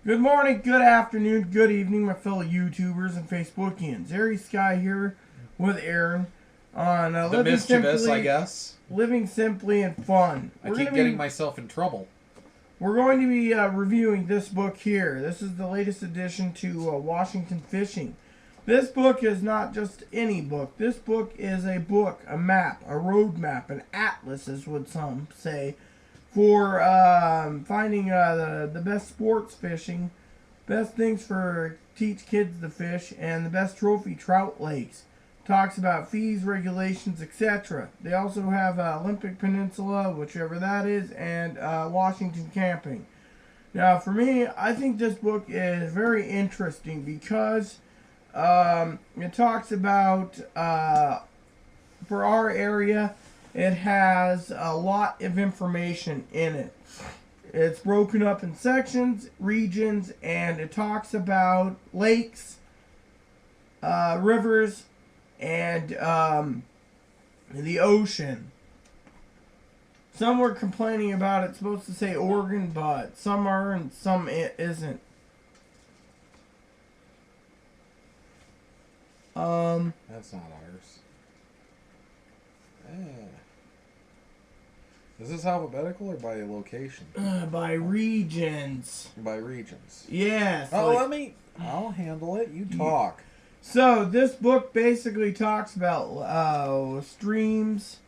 Good morning, good afternoon, good evening, my fellow YouTubers and Facebookians. Airy Sky here with Aaron on The mischievous, I guess. Living Simply and Fun. I keep getting myself in trouble. We're going to be reviewing this book here. This is the latest addition to Washington Fishinng. This book is not just any book. This book is a book, a map, a road map, an atlas, as would some say, for finding the best sports fishing, best things for teach kids to fish, and the best trophy trout lakes. Talks about fees, regulations, etc. They also have Olympic Peninsula, whichever that is, and Washington camping. Now, for me, I think this book is very interesting because it talks about, for our area, it has a lot of information in it. It's broken up in sections, regions, and it talks about lakes, rivers, and the ocean. Some were complaining about it's supposed to say Oregon, but some are and some it isn't. That's not ours. Is this alphabetical or by location? By regions. By regions. Yes. Oh, I'll handle it. You talk. So, this book basically talks about streams,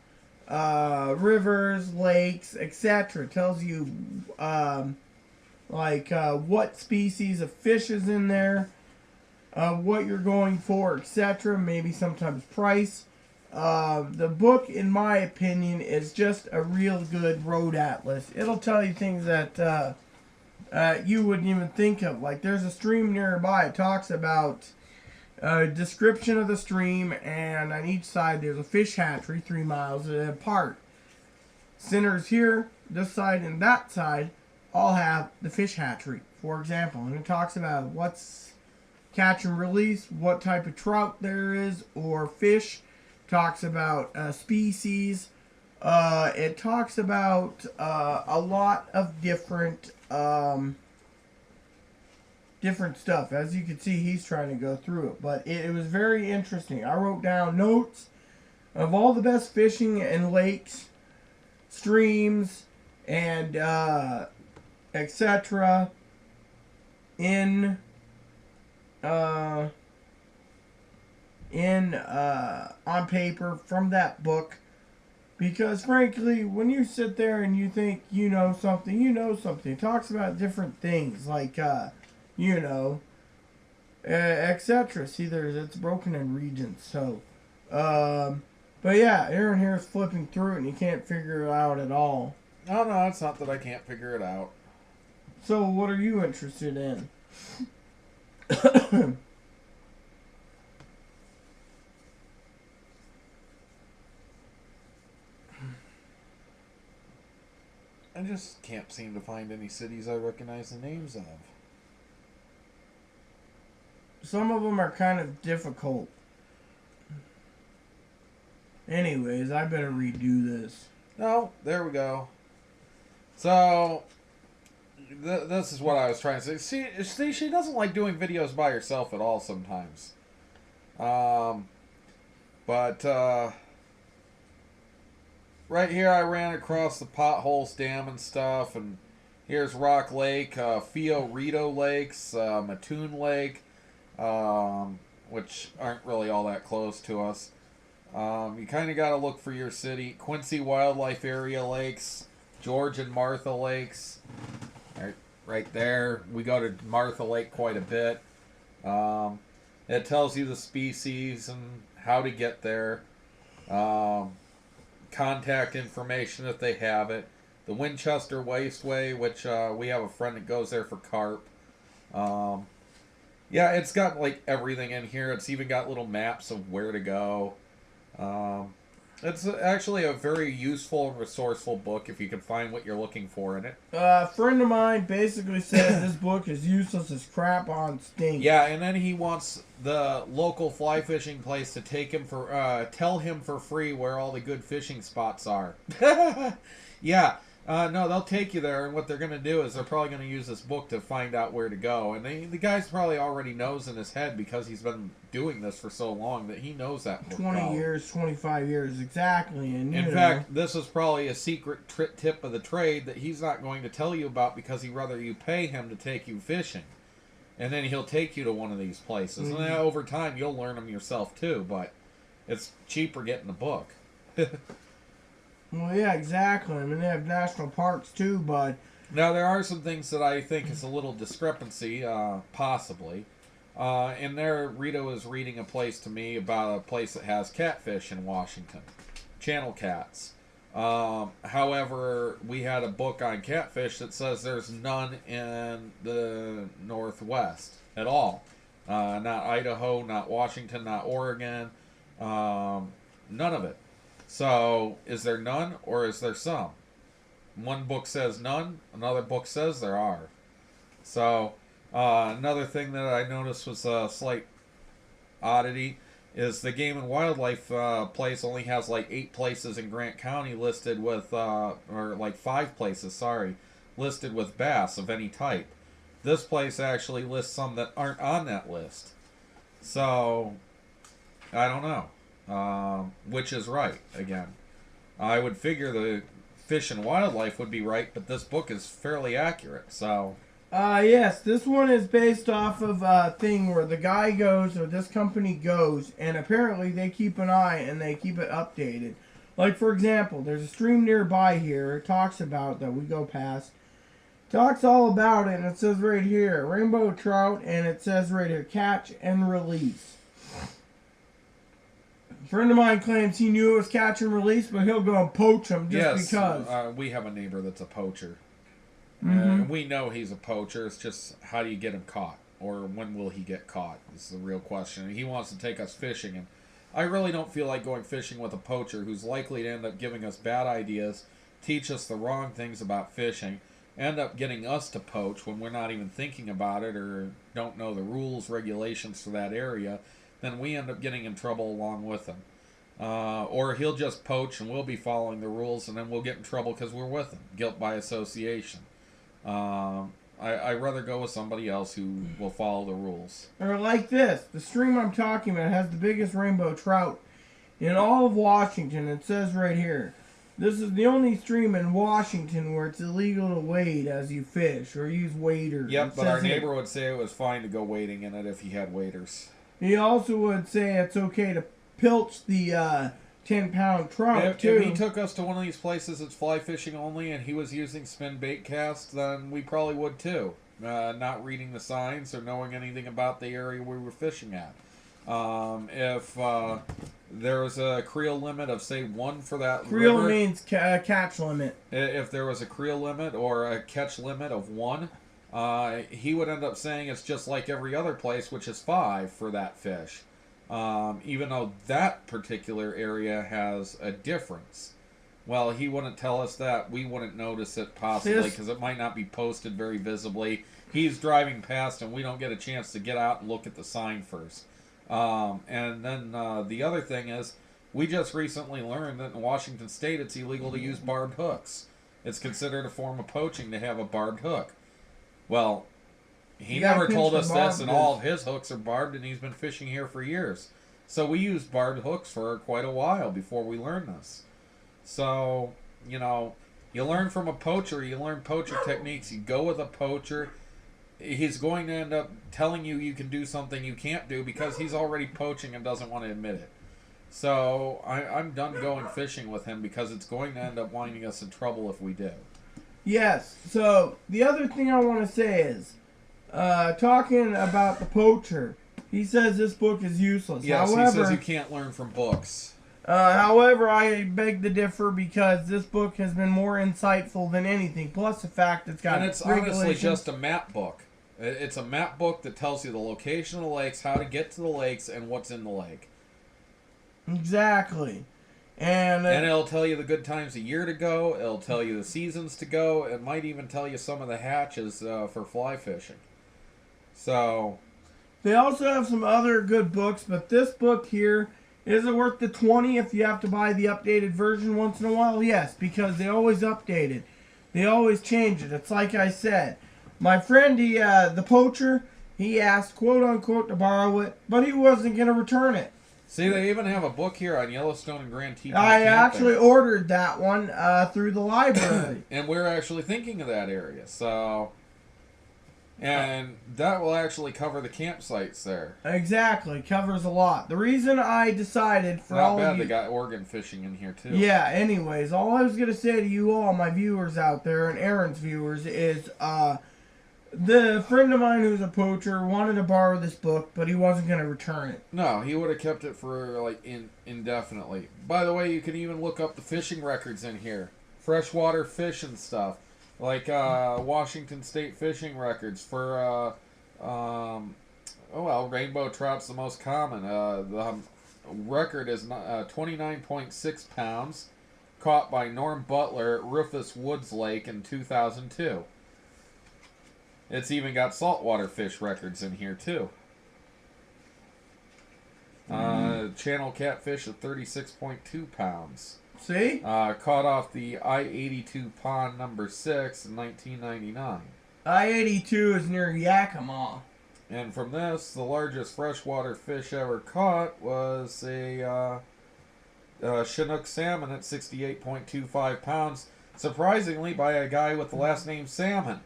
rivers, lakes, etc. Tells you, what species of fish is in there, what you're going for, etc. Maybe sometimes price. The book, in my opinion, is just a real good road atlas. It'll tell you things that you wouldn't even think of. Like, there's a stream nearby. It talks about a description of the stream, and on each side there's a fish hatchery 3 miles apart. Centers here, this side and that side, all have the fish hatchery, for example. And it talks about what's catch and release, what type of trout there is, or fish. Talks about species. It talks about a lot of different stuff. As you can see, he's trying to go through it, but it was very interesting. I wrote down notes of all the best fishing and lakes, streams, and etc. in on paper from that book, because frankly, when you sit there and you think you know something, you know something. It talks about different things like etc. See, it's broken in regions. So but yeah, Aaron here is flipping through it and he can't figure it out at all. No, it's not that I can't figure it out. So what are you interested in? I just can't seem to find any cities I recognize the names of. Some of them are kind of difficult. Anyways, I better redo this. No, there we go. So, this is what I was trying to say. See, she doesn't like doing videos by herself at all sometimes. Right here I ran across the Potholes Dam and stuff, and here's Rock Lake, Fiorito Lakes, Mattoon Lake, which aren't really all that close to us. You kind of got to look for your city. Quincy Wildlife Area Lakes, George and Martha Lakes, right there. We go to Martha Lake quite a bit. It tells you the species and how to get there. Contact information if they have it. The Winchester Wasteway, which we have a friend that goes there for carp. Yeah, it's got like everything in here. It's even got little maps of where to go. It's actually a very useful and resourceful book if you can find what you're looking for in it. A friend of mine basically says this book is useless as crap on stink. Yeah, and then he wants the local fly fishing place to take him for tell him for free where all the good fishing spots are. Yeah, No, they'll take you there, and what they're going to do is they're probably going to use this book to find out where to go. And the guy's probably already knows in his head, because he's been doing this for so long, that he knows that book 20 years, 25 years, exactly. And in fact, this is probably a secret tip of the trade that he's not going to tell you about, because he'd rather you pay him to take you fishing. And then he'll take you to one of these places. And then over time, you'll learn them yourself too, but it's cheaper getting the book. Well, yeah, exactly. I mean, they have national parks too, but... Now, there are some things that I think is a little discrepancy, possibly. In there, Rita was reading a place to me about a place that has catfish in Washington. Channel cats. However, we had a book on catfish that says there's none in the Northwest at all. Not Idaho, not Washington, not Oregon. None of it. So, is there none, or is there some? One book says none, another book says there are. So, another thing that I noticed was a slight oddity is the Game and Wildlife place only has like 8 places in Grant County listed with, or like 5 places, sorry, listed with bass of any type. This place actually lists some that aren't on that list. So, I don't know. Which is right, again. I would figure the Fish and Wildlife would be right, but this book is fairly accurate, so... Yes, this one is based off of a thing where the guy goes, or this company goes, and apparently they keep an eye and they keep it updated. Like, for example, there's a stream nearby here, it talks about, that we go past. Talks all about it, and it says right here, rainbow trout, and it says right here, catch and release. A friend of mine claims he knew it was catch and release, but he'll go and poach them just because. We have a neighbor that's a poacher. Mm-hmm. We know he's a poacher. It's just, how do you get him caught? Or when will he get caught? Is the real question. He wants to take us fishing, and I really don't feel like going fishing with a poacher who's likely to end up giving us bad ideas, teach us the wrong things about fishing, end up getting us to poach when we're not even thinking about it or don't know the rules, regulations for that area. Then we end up getting in trouble along with him. Or he'll just poach and we'll be following the rules, and then we'll get in trouble because we're with him. Guilt by association. I'd rather go with somebody else who will follow the rules. Or like this. The stream I'm talking about has the biggest rainbow trout in all of Washington. It says right here, this is the only stream in Washington where it's illegal to wade as you fish or use waders. Yep, but our neighbor would say it was fine to go wading in it if he had waders. He also would say it's okay to pilch the 10-pound trout, too. If he took us to one of these places that's fly fishing only and he was using spin bait cast, then we probably would too. Not reading the signs or knowing anything about the area we were fishing at. If there was a creel limit of, say, 1 for that creel river, means catch limit. If there was a creel limit or a catch limit of 1, he would end up saying it's just like every other place, which is 5 for that fish. Even though that particular area has a difference. Well, he wouldn't tell us that. We wouldn't notice it possibly because it might not be posted very visibly. He's driving past and we don't get a chance to get out and look at the sign first. And then the other thing is, we just recently learned that in Washington State it's illegal to use barbed hooks. It's considered a form of poaching to have a barbed hook. Well, he never told us this, and all of his hooks are barbed, and he's been fishing here for years. So we used barbed hooks for quite a while before we learned this. So, you know, you learn from a poacher, you learn poacher techniques, you go with a poacher. He's going to end up telling you you can do something you can't do because he's already poaching and doesn't want to admit it. So I'm done going fishing with him because it's going to end up winding us in trouble if we do. Yes. So the other thing I want to say is, talking about the poacher, he says this book is useless. Yes, he says you can't learn from books. However, I beg to differ because this book has been more insightful than anything. Plus the fact it's got and it's honestly just a map book. It's a map book that tells you the location of the lakes, how to get to the lakes, and what's in the lake. Exactly. And it'll tell you the good times of year to go. It'll tell you the seasons to go. It might even tell you some of the hatches for fly fishing. So, they also have some other good books, but this book here, is it worth the $20 if you have to buy the updated version once in a while? Yes, because they always update it. They always change it. It's like I said. My friend, the poacher, he asked, quote unquote, to borrow it, but he wasn't going to return it. See, they even have a book here on Yellowstone and Grand Teton I camping. actually ordered that one through the library. And we're actually thinking of that area, so... And that will actually cover the campsites there. Exactly. Covers a lot. The reason I decided for Not all bad, of you... they got Oregon fishing in here, too. Yeah, anyways, all I was going to say to you all, my viewers out there, and Aaron's viewers, is the friend of mine who's a poacher wanted to borrow this book, but he wasn't going to return it. No, he would have kept it for, like, indefinitely. By the way, you can even look up the fishing records in here. Freshwater fish and stuff. Like Washington State fishing records for, rainbow trout's the most common. The record is 29.6 pounds, caught by Norm Butler at Rufus Woods Lake in 2002. It's even got saltwater fish records in here, too. Channel catfish at 36.2 pounds. See? Caught off the I-82 pond number 6 in 1999. I-82 is near Yakima. And from this, the largest freshwater fish ever caught was a Chinook salmon at 68.25 pounds, surprisingly by a guy with the last name Salmon,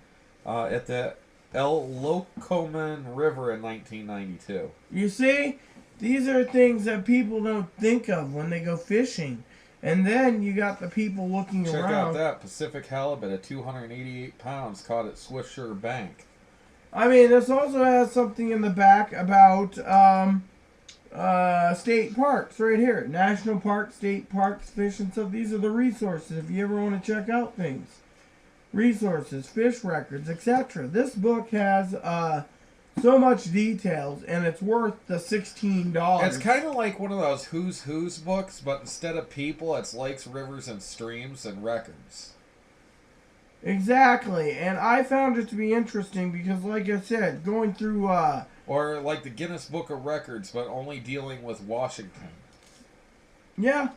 at the El Locoman River in 1992. You see? These are things that people don't think of when they go fishing. And then you got the people looking around. Check out that Pacific halibut at 288 pounds caught at Swiftsure Bank. I mean, this also has something in the back about state parks right here. National parks, state parks, fish and stuff. These are the resources if you ever want to check out things. Resources, fish records, etc. This book has so much details, and it's worth the $16. It's kind of like one of those Who's books, but instead of people, it's lakes, rivers, and streams and records. Exactly, and I found it to be interesting because, like I said, going through... or like the Guinness Book of Records, but only dealing with Washington. Yeah,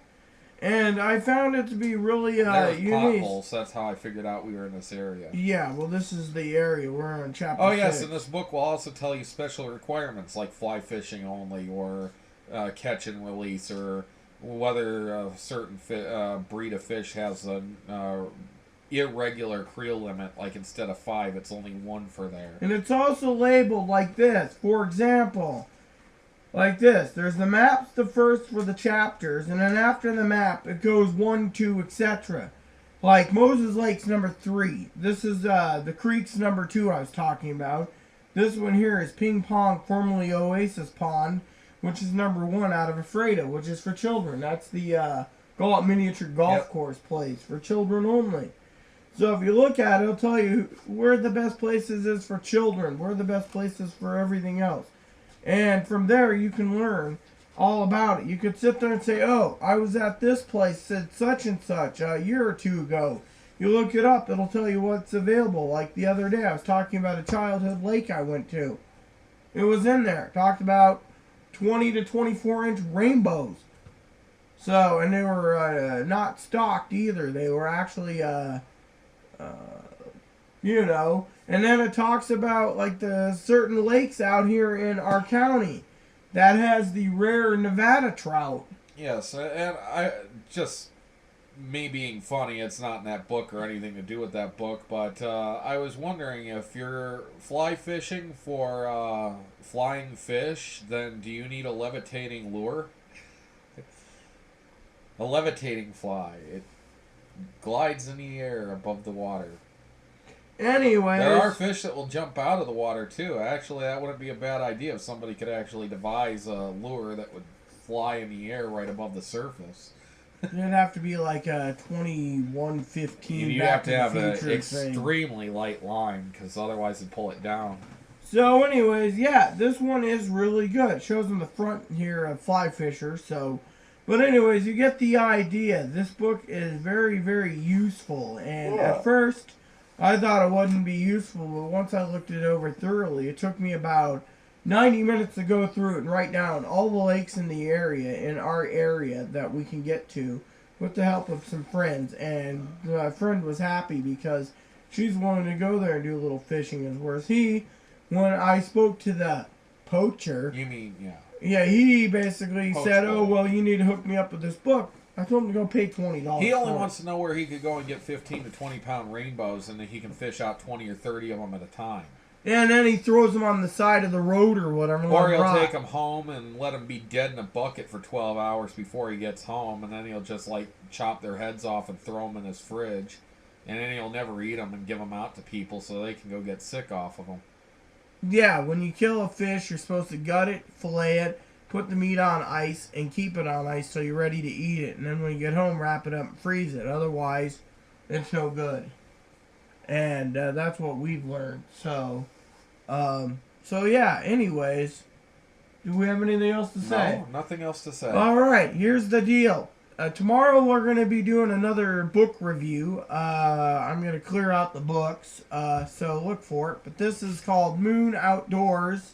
and I found it to be really There's unique. potholes, that's how I figured out we were in this area. Yeah, well, this is the area. We're on chapter 6. Oh, yes, and this book will also tell you special requirements like fly fishing only, or catch and release, or whether a certain breed of fish has an irregular creel limit, like instead of 5, it's only 1 for there. And it's also labeled like this. For example, like this. There's the maps, the first for the chapters, and then after the map, it goes 1, 2, etc. Like Moses Lake's number 3. This is the creek's number 2 I was talking about. This one here is Ping Pong, formerly Oasis Pond, which is number 1 out of Ephrata, which is for children. That's the miniature golf course place for children only. So if you look at it, it'll tell you where the best places is for children, where the best places for everything else. And from there, you can learn all about it. You could sit there and say, oh, I was at this place, said such and such a year or 2 ago. You look it up, it'll tell you what's available. Like the other day, I was talking about a childhood lake I went to. It was in there. Talked about 20 to 24-inch rainbows. So, and they were not stocked either. They were actually... and then it talks about like the certain lakes out here in our county that has the rare Nevada trout. Yes, and me being funny, it's not in that book or anything to do with that book, but I was wondering if you're fly fishing for flying fish, then do you need a levitating lure? A levitating fly. It glides in the air above the water. Anyways, there are fish that will jump out of the water too. Actually, that wouldn't be a bad idea if somebody could actually devise a lure that would fly in the air right above the surface. It'd have to be like a 2115. You'd have to have an extremely light line, because otherwise it'd pull it down. So, anyways, yeah, this one is really good. It shows on the front here a fly fisher. So, but anyways, you get the idea. This book is very, very useful. And at first, I thought it wouldn't be useful, but once I looked it over thoroughly, it took me about 90 minutes to go through it and write down all the lakes in the area, in our area, that we can get to with the help of some friends. And my friend was happy because she's willing to go there and do a little fishing. As whereas when I spoke to the poacher, You mean, yeah. yeah, he basically Poach said, boy. "Oh well, you need to hook me up with this book." I told him to go pay $20. He only for wants to know where he could go and get 15 to 20 pound rainbows, and then he can fish out 20 or 30 of them at a time. it. And then he throws them on the side of the road or whatever. Or he'll rot. take them home and let them be dead in a bucket for 12 hours before he gets home, and then he'll just like chop their heads off and throw them in his fridge, and then he'll never eat them and give them out to people so they can go get sick off of them. Yeah, when you kill a fish, you're supposed to gut it, fillet it, put the meat on ice, and keep it on ice till you're ready to eat it. And then when you get home, wrap it up and freeze it. Otherwise, it's no good. And that's what we've learned. So yeah. Anyways, do we have anything else to say? No, nothing else to say. All right. Here's the deal. Tomorrow we're going to be doing another book review. I'm going to clear out the books, so look for it. But this is called Moon Outdoors,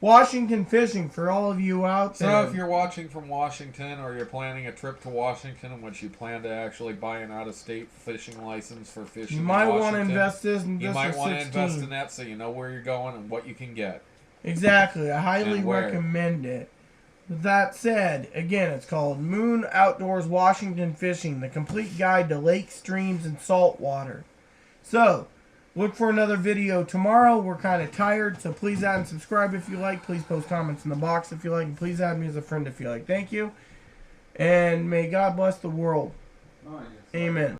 Washington Fishing, for all of you out there. So if you're watching from Washington, or you're planning a trip to Washington in which you plan to actually buy an out-of-state fishing license for fishing you might in want to Washington, invest this in you this might for want to 16. invest in that so you know where you're going and what you can get. Exactly. I highly And where. recommend it. With that said, again, it's called Moon Outdoors Washington Fishing, the complete guide to lakes, streams, and saltwater. So, look for another video tomorrow. We're kind of tired, so please add and subscribe if you like. Please post comments in the box if you like. And please add me as a friend if you like. Thank you. And may God bless the world. Amen.